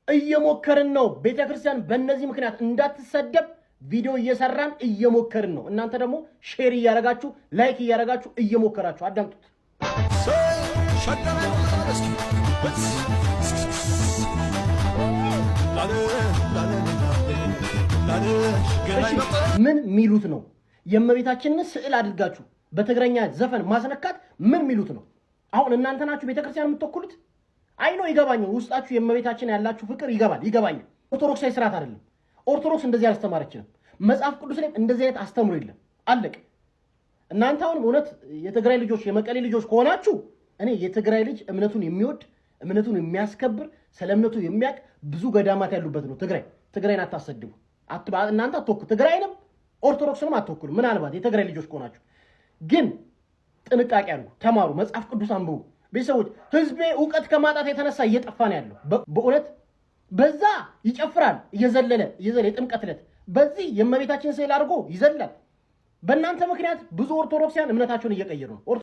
እየሞከርን ነው። ቤተክርስቲያን በእነዚህ ምክንያት እንዳትሰደብ ቪዲዮ እየሰራን እየሞከርን ነው። እናንተ ደግሞ ሼር እያረጋችሁ ላይክ እያረጋችሁ እየሞከራችሁ አዳምጡት። ምን ሚሉት ነው? የእመቤታችንን ስዕል አድርጋችሁ በትግረኛ ዘፈን ማስነካት ምን ሚሉት ነው? አሁን እናንተ ናችሁ ቤተክርስቲያን የምትወክሉት? አይኖ ይገባኛል። ውስጣችሁ የእመቤታችን ያላችሁ ፍቅር ይገባኛል። ኦርቶዶክሳዊ ስርዓት አይደለም። ኦርቶዶክስ እንደዚህ አላስተማረችንም። መጽሐፍ ቅዱስ ላይ እንደዚህ አይነት አስተምሮ የለም። አለቅ። እናንተ አሁን እውነት የትግራይ ልጆች የመቀሌ ልጆች ከሆናችሁ እኔ የትግራይ ልጅ እምነቱን የሚወድ እምነቱን የሚያስከብር ስለ እምነቱ የሚያውቅ ብዙ ገዳማት ያሉበት ነው። ትግራይን አታሰድቡ። እናንተ አትወክሉ። ትግራይንም ኦርቶዶክስንም አትወክሉ። ምናልባት የትግራይ ልጆች ከሆናችሁ ግን ጥንቃቄ አድርጉ፣ ተማሩ፣ መጽሐፍ ቅዱስ አንብቡ። ቤተሰቦች ህዝቤ እውቀት ከማጣት የተነሳ እየጠፋ ነው ያለው። በእውነት በዛ ይጨፍራል እየዘለለ የጥምቀት ዕለት በዚህ የእመቤታችን ስዕል አድርጎ ይዘላል። በእናንተ ምክንያት ብዙ ኦርቶዶክሲያን እምነታቸውን እየቀየሩ ነው።